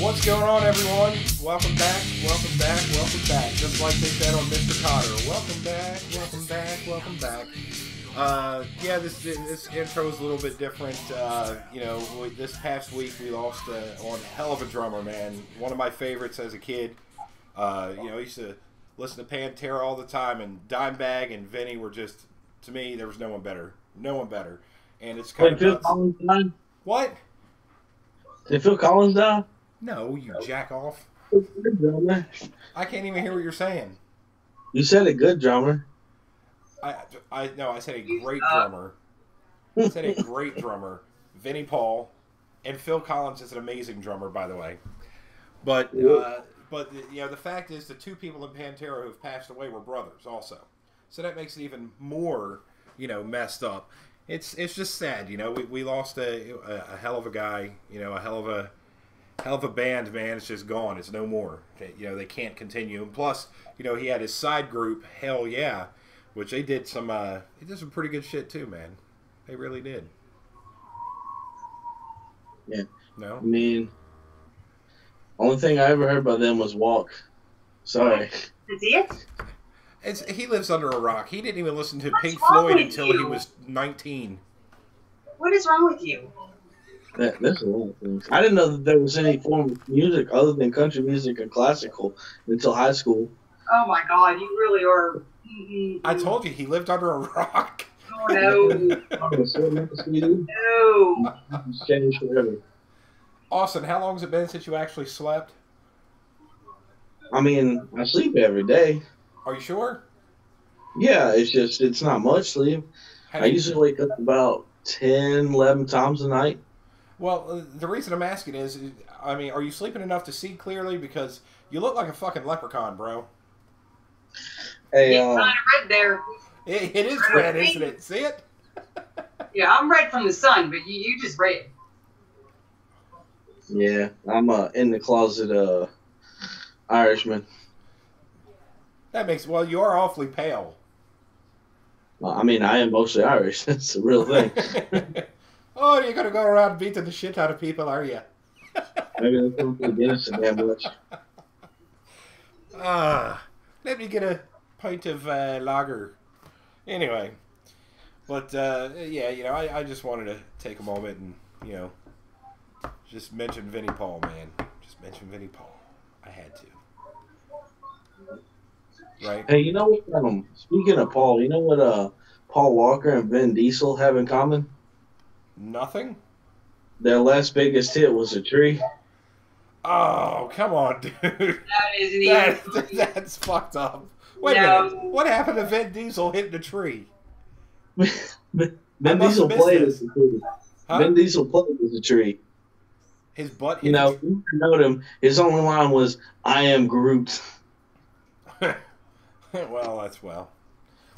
What's going on, everyone? Welcome back, welcome back, welcome back. Just like they said on Mr. Cotter. Welcome back, welcome back, welcome back. Yeah, this intro is a little bit different. This past week we lost on hell of a drummer, man. One of my favorites as a kid. I used to listen to Pantera all the time, and Dimebag and Vinny were just, to me, there was no one better. No one better. And it's kind of Phil Collins died? What? Did Phil Collins die? No, you jack off. I can't even hear what you're saying. You said a good drummer. I said a great drummer. I said a great drummer. Vinny Paul. And Phil Collins is an amazing drummer, by the way. But the fact is the two people in Pantera who've passed away were brothers also. So that makes it even more, messed up. It's just sad, we lost a hell of a guy, a hell of a band, man. It's just gone. It's no more. They can't continue. And plus, he had his side group, Hell Yeah, which they did some pretty good shit too, man. They really did. Yeah. No? I mean, only thing I ever heard about them was Walk. Sorry. Is it? He lives under a rock. He didn't even listen to Pink Floyd until he was 19. What is wrong with you? That's a lot of things. I didn't know that there was any form of music other than country music and classical until high school. Oh my God, you really are. I told you, he lived under a rock. Oh no. No. It's changed forever. Austin, how long has it been since you actually slept? I mean, I sleep every day. Are you sure? Yeah, it's not much sleep. I usually wake up about 10, 11 times a night. Well, the reason I'm asking is, are you sleeping enough to see clearly? Because you look like a fucking leprechaun, bro. Hey, it's kind of red there. It is red, isn't it? See it? Yeah, I'm red from the sun, but you just red. Yeah, I'm in the closet Irishman. Well, you are awfully pale. Well, I mean, I am mostly Irish. That's the real thing. Oh, you're going to go around beating the shit out of people, are you? Maybe that's not against it that much. Let me get a pint of lager. Anyway. But, I just wanted to take a moment and, just mention Vinny Paul, man. Just mention Vinny Paul. I had to. Right. Hey, you know what? Speaking of Paul, you know what Paul Walker and Vin Diesel have in common? Nothing? Their last biggest hit was a tree. Oh, come on, dude. That isn't even. That's fucked up. Wait a minute. What happened to Vin Diesel hitting a tree? Vin Diesel played as a tree. Huh? Vin Diesel played as a tree. His butt hit you know him. His only line was, "I am Groot."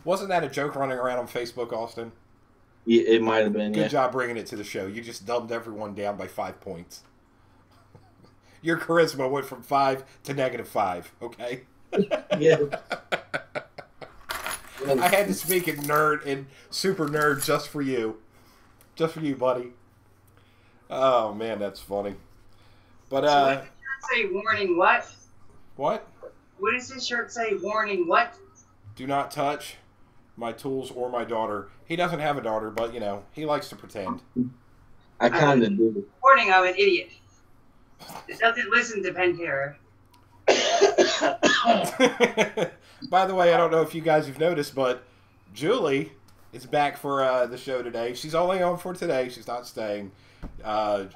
Wasn't that a joke running around on Facebook, Austin? Yeah, it might have been. Good job bringing it to the show. You just dumbed everyone down by 5 points. Your charisma went from 5 to -5. Okay. Yeah. I had to speak in nerd and super nerd just for you, buddy. Oh man, that's funny. But So what does this shirt say? Warning what? What? What does this shirt say? Warning what? Do not touch my tools or my daughter. He doesn't have a daughter, but he likes to pretend. I kind of do. Warning, I'm an idiot. It doesn't listen to Pantera. By the way, I don't know if you guys have noticed, but Julie is back for the show today. She's only on for today. She's not staying.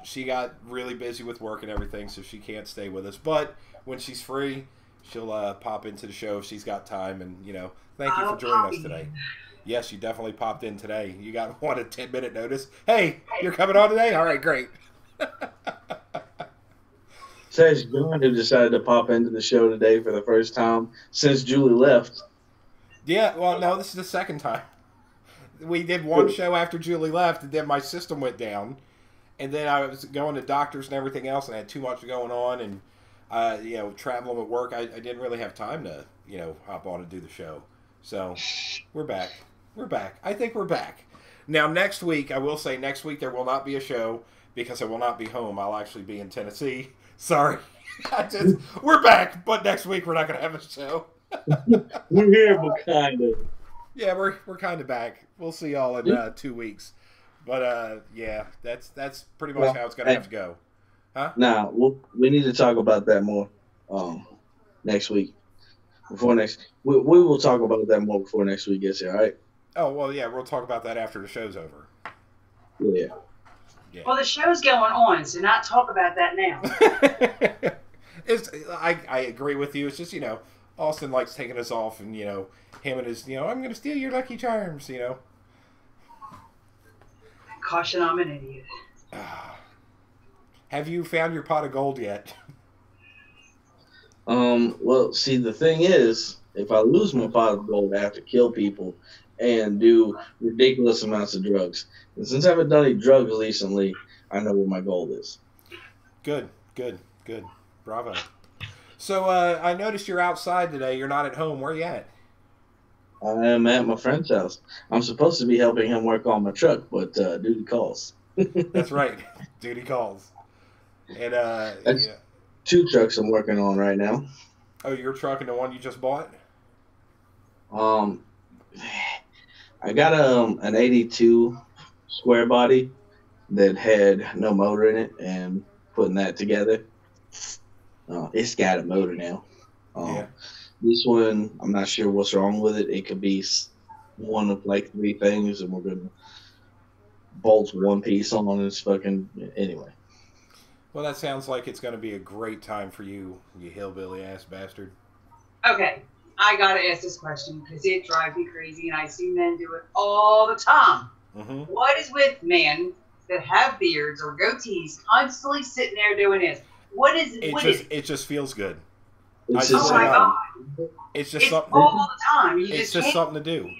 She got really busy with work and everything, so she can't stay with us. But when she's free, she'll pop into the show if she's got time. And, thank you for joining us today. Yes, you definitely popped in today. You got, a 10-minute notice? Hey, you're coming on today? All right, great. Says John, who decided to pop into the show today for the first time since Julie left. Yeah, well, no, this is the second time. We did one show after Julie left, and then my system went down. And then I was going to doctors and everything else, and I had too much going on, and traveling with work. I didn't really have time to hop on and do the show. So we're back. We're back. I think we're back. Now next week, I will say next week there will not be a show because I will not be home. I'll actually be in Tennessee. Sorry, we're back, but next week we're not going to have a show. We're here, but kind of. Yeah, we're kind of back. We'll see y'all in 2 weeks. But yeah, that's pretty much how it's gonna have to go, huh? Nah, we need to talk about that more next week. We will talk about that more before next week gets here. All right? Oh well, yeah, we'll talk about that after the show's over. Yeah. Well, the show's going on, so not talk about that now. I agree with you. It's just Austin likes taking us off, and him and his I'm gonna steal your Lucky Charms, Caution, I'm an idiot. Have you found your pot of gold yet? Well, see, the thing is, if I lose my pot of gold, I have to kill people and do ridiculous amounts of drugs. And since I haven't done any drugs recently, I know where my gold is. Good. Bravo. So, I noticed you're outside today. You're not at home. Where are you at? I am at my friend's house. I'm supposed to be helping him work on my truck, but duty calls. That's right. Duty calls. And That's 2 trucks I'm working on right now. Oh, your truck and the one you just bought? I got an 82 square body that had no motor in it, and putting that together, it's got a motor now. Yeah. This one, I'm not sure what's wrong with it. It could be one of like 3 things, and we're going to bolt one piece on this fucking... Anyway. Well, that sounds like it's going to be a great time for you, you hillbilly-ass bastard. Okay, I got to ask this question because it drives me crazy, and I see men do it all the time. Mm-hmm. What is with men that have beards or goatees constantly sitting there doing this? What is it? It just feels good. Oh my God. It's just something all the time. It's just something to do.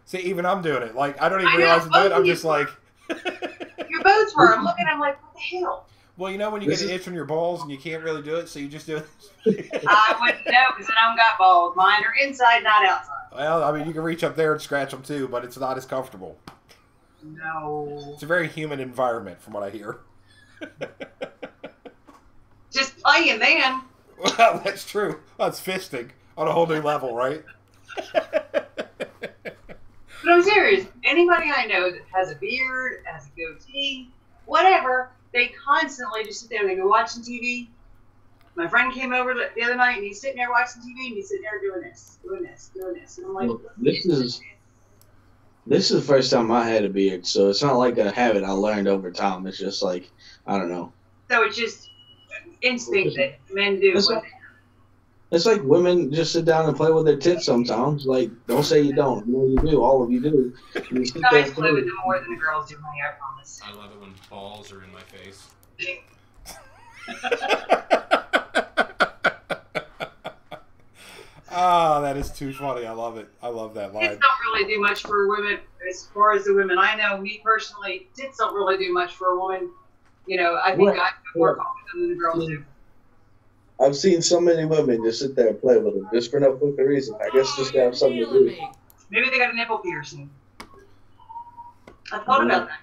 See, even I'm doing it. Like, I don't even realize I'm doing it. I'm just like... Your boats were. I'm looking, I'm like, what the hell? Well, when you get an itch on your balls and you can't really do it, so you just do it. I wouldn't know because I don't got balls. Mine are inside, not outside. Well, I mean, you can reach up there and scratch them too, but it's not as comfortable. No. It's a very humid environment, from what I hear. Just playing then. Well, that's true. Well, it's fisting on a whole new level, right? But I'm serious. Anybody I know that has a beard, has a goatee, whatever, they constantly just sit there and they go watching TV. My friend came over the other night and he's sitting there watching TV and he's sitting there doing this. And I'm like, well, this is the first time I had a beard, so it's not like a habit I learned over time. It's just like, I don't know. So it's just instinct that men do. It's like women just sit down and play with their tits sometimes. Like, don't say you don't. You know you do. All of you do. You sit there Guys play with them more than the girls do, honey, I promise. I love it when balls are in my face. Oh, that is too funny. I love it. I love that line. Tits don't really do much for women. As far as the women I know, me personally, tits don't really do much for a woman. I think guys do more confident than the girls do. I've seen so many women just sit there and play with them just for no fucking reason. I guess just to have something to do. Maybe they got a nipple piercing. I thought about that,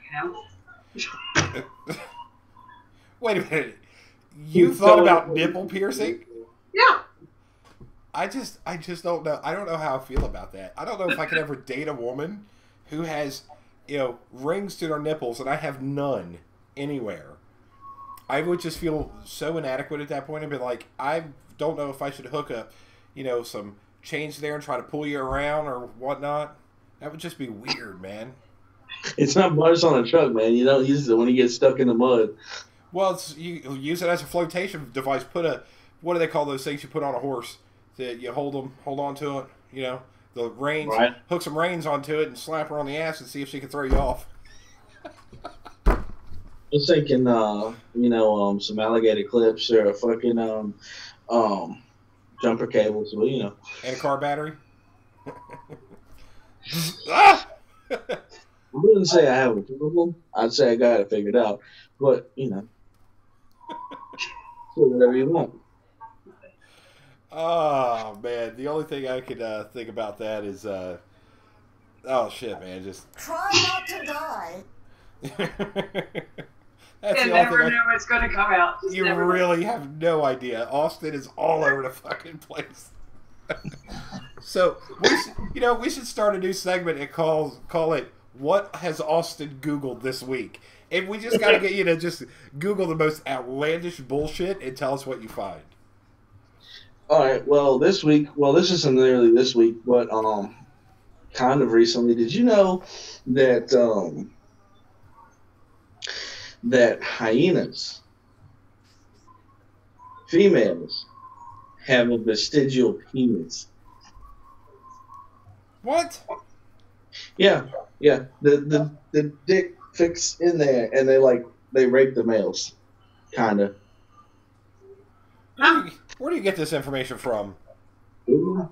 Wait a minute. You thought about nipple piercing? Yeah. I just don't know. I don't know how I feel about that. I don't know if I could ever date a woman who has, rings to their nipples and I have none anywhere. I would just feel so inadequate at that point and be like, I don't know if I should hook up, some chains there and try to pull you around or whatnot. That would just be weird, man. It's not bars on a truck, man. You don't use it when you get stuck in the mud. Well, you use it as a flotation device. What do they call those things you put on a horse? That you hold on to it, the reins, right. Hook some reins onto it and slap her on the ass and see if she can throw you off. was thinking, some alligator clips or a fucking um, jumper cables. Well, And a car battery. Ah! I wouldn't say I have a problem. I'd say I got it figured out. But say whatever you want. Oh man, the only thing I could think about that is, oh shit, man, just try not to die. That's You the only never thing know what's going to come out. Just you never know. really have no idea. Austin is all over the fucking place. So we should start a new segment and call it "What Has Austin Googled This Week?" And we just gotta get you to just Google the most outlandish bullshit and tell us what you find. All right. Well, this week. Well, this isn't really this week, but kind of recently. Did you know that that hyenas, females, have a vestigial penis? What? Yeah, yeah. The dick fits in there, and they rape the males, kind of. Where do you get this information from? Google's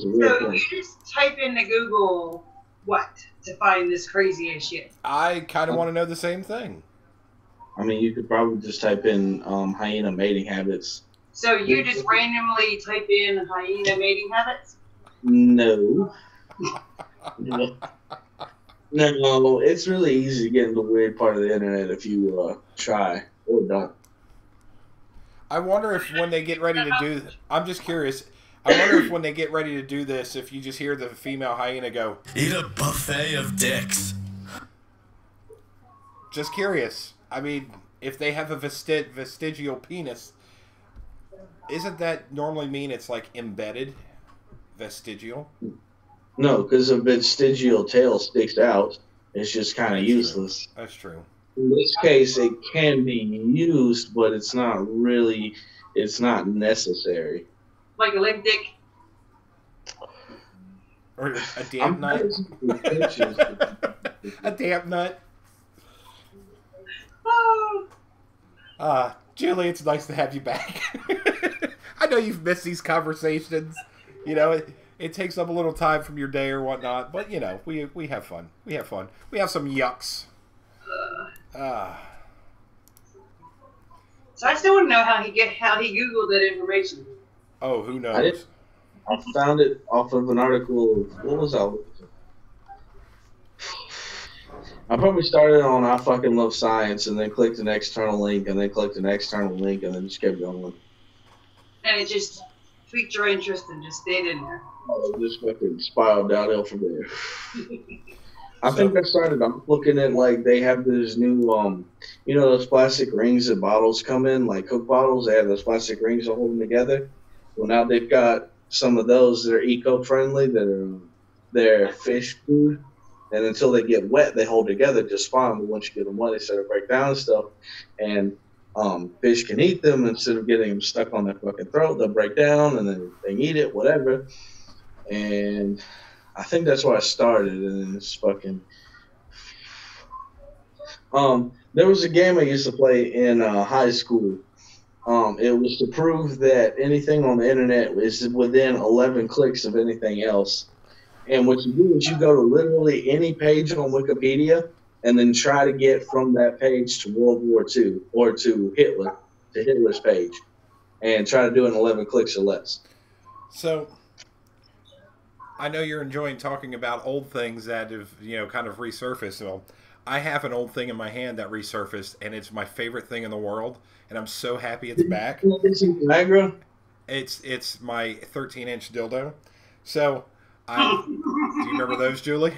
a real So thing. you just type into Google what to find this crazy ass shit. I kind of want to know the same thing. I mean, you could probably just type in hyena mating habits. So you just randomly type in hyena mating habits? No. No, it's really easy to get into the weird part of the internet if you try or don't. I wonder if when they get ready to do... I'm just curious. I wonder if when they get ready to do this, if you just hear the female hyena go, "Eat a buffet of dicks." Just curious. I mean, if they have a vestigial penis, isn't that normally mean it's like embedded? Vestigial? No, because a vestigial tail sticks out. It's just kind of That's useless. True. That's true. In this case, it can be used, but it's not necessary. Like a limp dick? Or a damp nut? A damp nut? Oh, Julie, it's nice to have you back. I know you've missed these conversations. It takes up a little time from your day or whatnot, but we have fun. We have fun. We have some yucks. so I still want to know how he Googled that information. Oh, who knows? I found it off of an article. What was that? I probably started on I Fucking Love Science and then clicked an external link and then clicked an external link and then just kept going. And it just piqued your interest and just stayed in there. It just fucking spiraled downhill from there. I think I started looking at they have this new those plastic rings that bottles come in, like Coke bottles. They have those plastic rings that hold them together. Well, now they've got some of those that are eco-friendly, they're fish food, and until they get wet, they hold together just fine. But once you get them wet, they start to break down and stuff. And fish can eat them instead of getting them stuck on their fucking throat. They'll break down and then they eat it, whatever. And I think that's where I started, and it's fucking. There was a game I used to play in high school. It was to prove that anything on the internet is within 11 clicks of anything else. And what you do is you go to literally any page on Wikipedia and then try to get from that page to World War II or to Hitler's page, and try to do it in 11 clicks or less. So, I know you're enjoying talking about old things that have, kind of resurfaced. Well, I have an old thing in my hand that resurfaced, and it's my favorite thing in the world, and I'm so happy it's back. Niagara? It's my 13-inch dildo. So, do you remember those, Julie?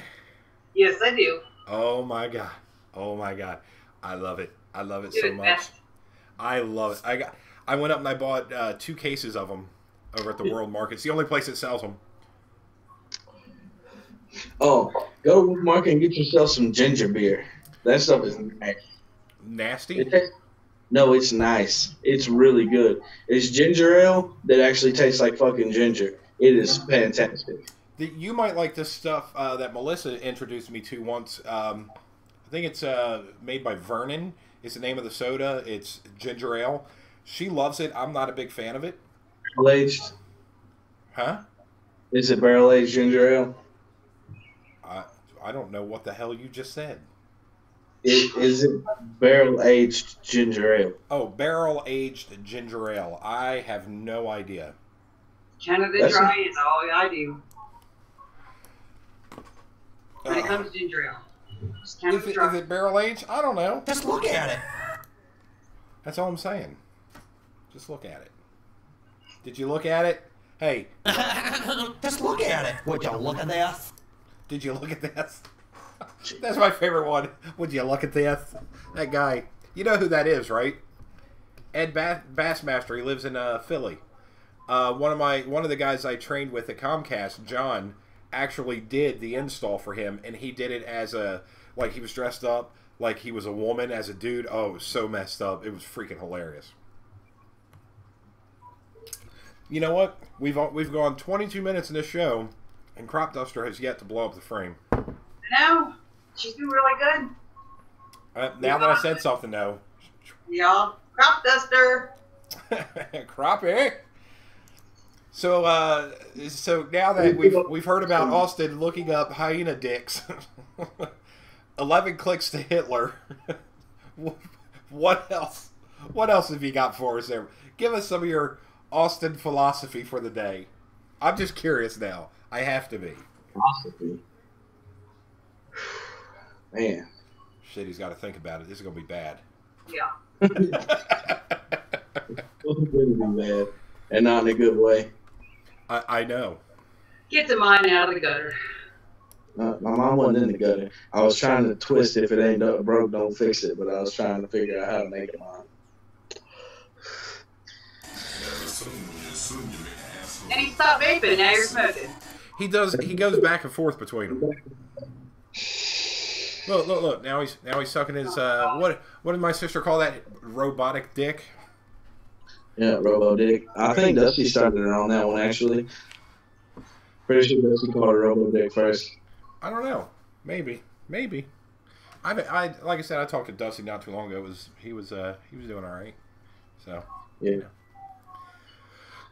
Yes, I do. Oh my god! Oh my god! I love it. I love it Do so it much. best. I love it. I went up and I bought 2 cases of them over at the World Market. It's the only place that sells them. Oh, go to Market and get yourself some ginger beer. That stuff is nice. Nasty? No, it's nice. It's really good. It's ginger ale that actually tastes like fucking ginger. It is fantastic. You might like this stuff that Melissa introduced me to once. I think it's made by Vernon. It's the name of the soda. It's ginger ale. She loves it. I'm not a big fan of it. Barrel aged? Huh? Is it barrel aged ginger ale? I don't know what the hell you just said. Is it barrel aged ginger ale? Oh, barrel aged ginger ale. I have no idea. Canada Dry is all I do. When it comes to ginger ale. Is it barrel aged? I don't know. Just look at it. That's all I'm saying. Just look at it. Did you look at it? Hey. Just look at it. Would you look at this? Did you look at this? That's my favorite one. Would you look at this? That guy. You know who that is, right? Ed Bassmaster. He lives in Philly. One of the guys I trained with at Comcast, John, actually did the install for him, and he did it as like he was dressed up like he was a woman as a dude. Oh, it was so messed up. It was freaking hilarious. You know what? We've gone 22 minutes in this show, and Crop Duster has yet to blow up the frame. No, she's doing really good. Now that I said something, though. Yeah, Crop Duster. Crappie. So, so now that we've heard about Austin looking up hyena dicks, 11 clicks to Hitler. What else? What else have you got for us there? Give us some of your Austin philosophy for the day. I'm just curious now. I have to be. Philosophy. Man. Shit, he's got to think about it. This is gonna be bad. Yeah. It's going to be bad, and not in a good way. I know. Get the mine out of the gutter. My mom wasn't in the gutter. I was trying to twist if it ain't broke, don't fix it. But I was trying to figure out how to make it mine. And he stopped vaping. Now you're smoking. He does. He goes back and forth between them. Look! Now he's sucking his what did my sister call that? Robotic dick. Yeah, Robo Dick. I think Dusty started her on that one actually. Pretty sure Dusty called her Robo Dick first. I don't know. Maybe. I like I said, I talked to Dusty not too long ago. He was doing all right. So yeah. You know.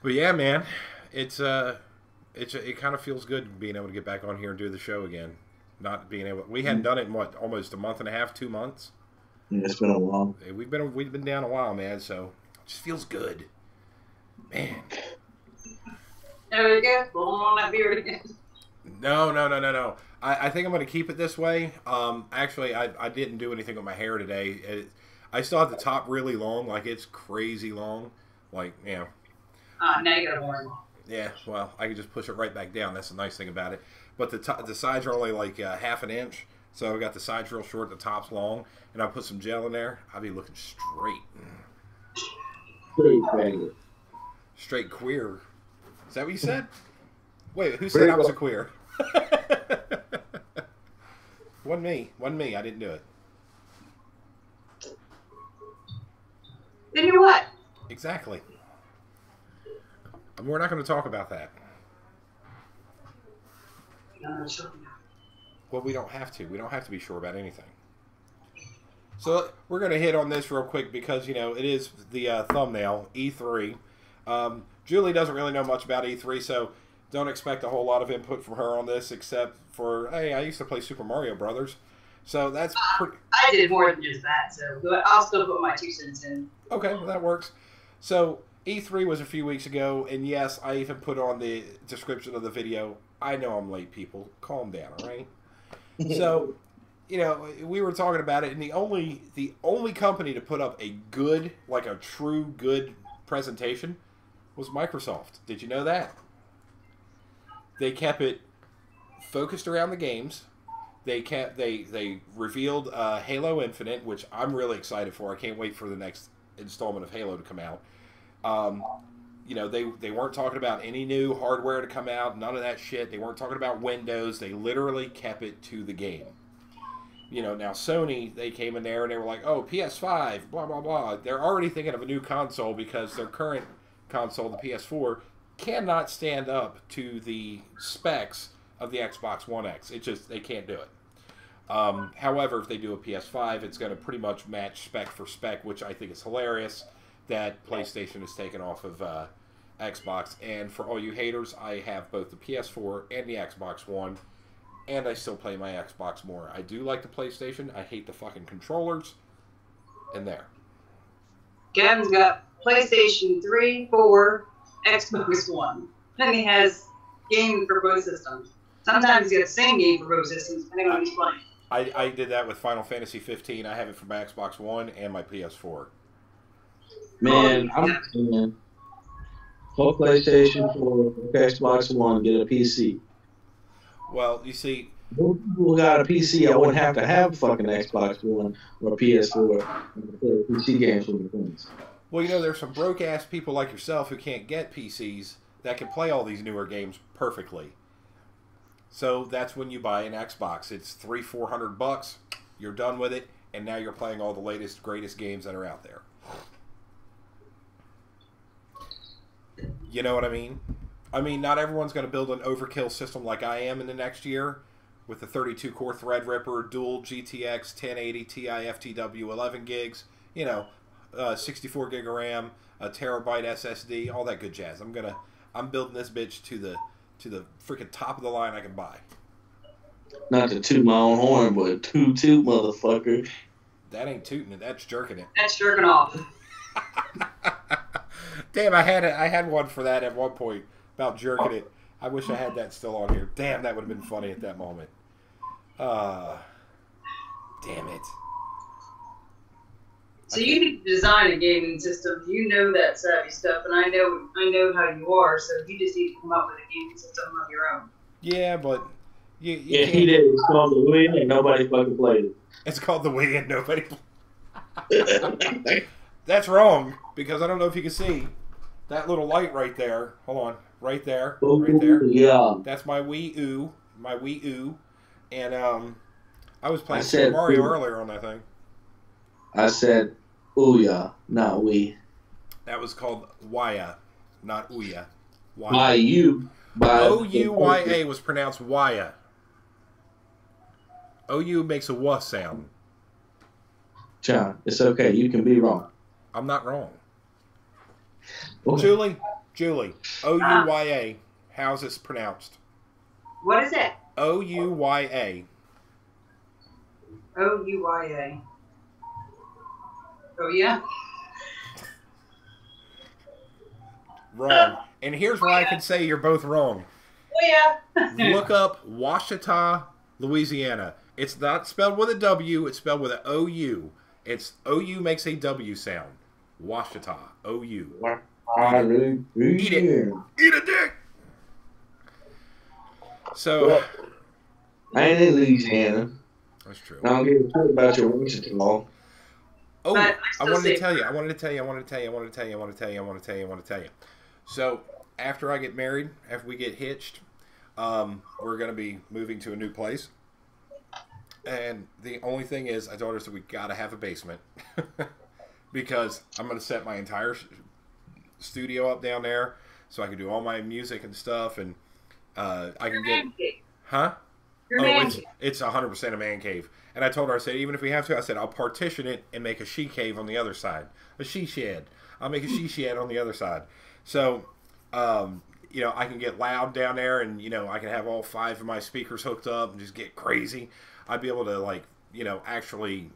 But yeah, man, it kind of feels good being able to get back on here and do the show again. Not being able, we hadn't done it in what, almost a month and a half, 2 months. Yeah, it's been a while. We've been down a while, man. So it just feels good, man. There we go. Blow on that beard again. No. I think I'm going to keep it this way. Actually, I didn't do anything with my hair today. I still have the top really long, like it's crazy long, like you know. Negative one. Yeah, well, I can just push it right back down. That's the nice thing about it. But the sides are only like half an inch, so I got the sides real short, the top's long, and I put some gel in there. I'll be looking straight. Straight queer. Is that what you said? Wait, who said I was a queer? Wasn't me. I didn't do it. Then you what? Exactly. We're not going to talk about that. Well, we don't have to. We don't have to be sure about anything. So we're going to hit on this real quick because, you know, it is the thumbnail, E3. Julie doesn't really know much about E3, so don't expect a whole lot of input from her on this except for, hey, I used to play Super Mario Brothers. So that's pretty... I did more than just that, so I'll still put my 2 cents in. Okay, well, that works. So E3 was a few weeks ago, and yes, I even put on the description of the video, I know I'm late, people. Calm down, all right? So, you know, we were talking about it, and the only company to put up a good, like a true good presentation was Microsoft. Did you know that? They kept it focused around the games. They revealed Halo Infinite, which I'm really excited for. I can't wait for the next installment of Halo to come out. You know, they weren't talking about any new hardware to come out, none of that shit. They weren't talking about Windows. They literally kept it to the game. You know, now Sony, they came in there and they were like, oh, PS5, blah, blah, blah. They're already thinking of a new console because their current console, the PS4, cannot stand up to the specs of the Xbox One X. They can't do it. However, if they do a PS5, it's going to pretty much match spec for spec, which I think is hilarious that PlayStation has taken off of Xbox. And for all you haters, I have both the PS4 and the Xbox One, and I still play my Xbox more. I do like the PlayStation. I hate the fucking controllers. And there. Gavin's got PlayStation 3, 4, Xbox One. And he has games for both systems. Sometimes he's got the same game for both systems, depending on what he's playing. I did that with Final Fantasy 15. I have it for my Xbox One and my PS4. Man, I'm saying, for PlayStation 4, Xbox One, get a PC. Well, you see, Most people got a PC. I wouldn't have to have fucking Xbox One or PS4 and play PC games with my friends. well, you know, there's some broke ass people like yourself who can't get PCs that can play all these newer games perfectly. So that's when you buy an Xbox. It's $300-400. You're done with it, and now you're playing all the latest, greatest games that are out there. You know what I mean? I mean, not everyone's going to build an overkill system like I am in the next year with the 32-core Threadripper, dual GTX 1080 Ti FTW 11 gigs, 64 gig of RAM, a terabyte SSD, all that good jazz. I'm building this bitch to the freaking top of the line I can buy. Not to toot my own horn, but toot, motherfucker. That ain't tooting it. That's jerking it. That's jerking off. Damn, I had one for that at one point about jerking it. I wish I had that still on here. Damn, that would have been funny at that moment. Damn it. So you need to design a gaming system. You know that savvy stuff, and I know how you are. So you just need to come up with a gaming system of your own. Yeah, but you Yeah, can't. he did. It's called the Wii, and nobody fucking played It's called the Wii, and nobody. it. That's wrong, because I don't know if you can see that little light right there. Hold on, right there, right there. Yeah. That's my Wii U, and I was playing I said Super Mario Wii. earlier on that thing. I said, Ouya, not we. That was called Waya, not Ouya. By you. By O-U-Y-A was pronounced Waya. O-U makes a W sound. John, it's okay. You can be wrong. I'm not wrong. Okay. Julie, O-U-Y-A. How's this pronounced? What is it? O-U-Y-A. O-U-Y-A. Oh, yeah? Wrong. And here's why I can say you're both wrong. Oh, yeah. Look up Ouachita, Louisiana. It's not spelled with a W. It's spelled with an O-U. It's O-U makes a W sound. Ouachita. O-U. Eat it. Eat a dick. So. I ain't in Louisiana. That's true. I don't give a shit about your Washington law. Oh, But I wanted to tell you. So, after I get married, after we get hitched, we're going to be moving to a new place. And the only thing is, I told her, so we got to have a basement. Because I'm going to set my entire studio up down there so I can do all my music and stuff. And I can get... Huh? It's 100% a man cave. And I told her, I said, even if we have to, I said, I'll partition it and make a she cave on the other side. A she shed. I'll make a she shed on the other side. So, I can get loud down there and, I can have all 5 of my speakers hooked up and just get crazy. I'd be able to, actually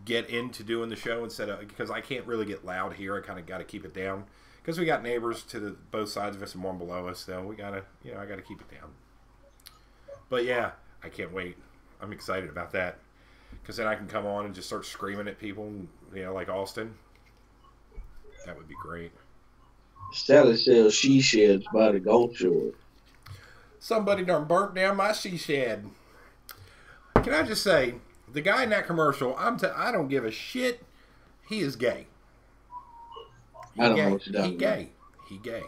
get into doing the show instead of, because I can't really get loud here. I kind of got to keep it down. Because we got neighbors to both sides of us and one below us. So we got to, I got to keep it down. But yeah, I can't wait. I'm excited about that. Because then I can come on and just start screaming at people, like Austin. That would be great. Sally sells she sheds by the Gulf Shore. Somebody done burnt down my she shed. Can I just say, the guy in that commercial, I don't give a shit. He is gay. I don't know what you're talking about. He gay.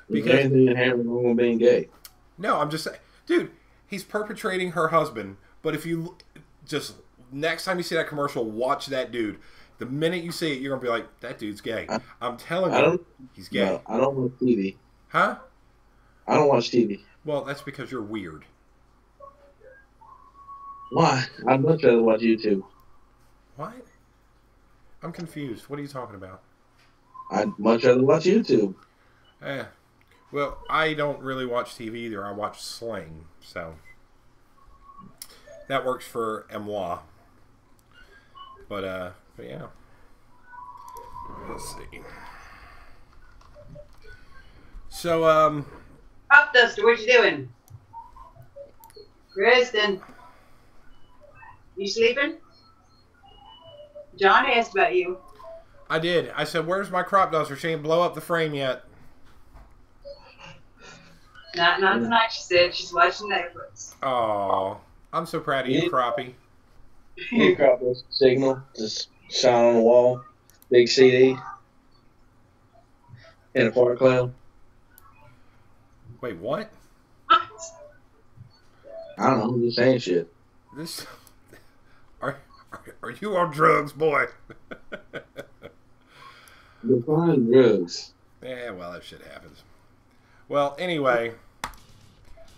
Because didn't have wrong being gay. No, I'm just saying, dude, he's perpetrating her husband. But if you just next time you see that commercial, watch that dude. The minute you see it, you're gonna be like, "That dude's gay." I'm telling I you, don't. he's gay. No, I don't watch TV. Huh? I don't watch TV. Well, that's because you're weird. Why? I'd much rather watch YouTube. What? I'm confused. What are you talking about? I'd much rather watch YouTube. Well, I don't really watch TV either. I watch Sling, so that works for moi. But yeah. Let's see. So, Pop Duster, what you doing? Kristen, you sleeping? John asked about you. I did. I said, "Where's my crop duster? She ain't blow up the frame yet." Not tonight, she said. She's watching Netflix. Oh, I'm so proud of you, Crappie. You crop this signal, just shine on the wall, big CD, in a fart cloud. Wait, what? What? I don't know, I'm just saying shit. This are you on drugs, boy? Define drugs. Yeah, well, that shit happens. Well, anyway,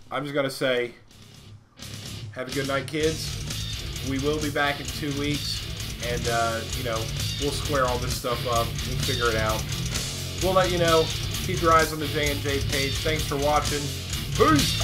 I'm just gonna say, have a good night, kids. We will be back in 2 weeks, and we'll square all this stuff up. We'll figure it out. We'll let you know. Keep your eyes on the J&J page. Thanks for watching. Peace.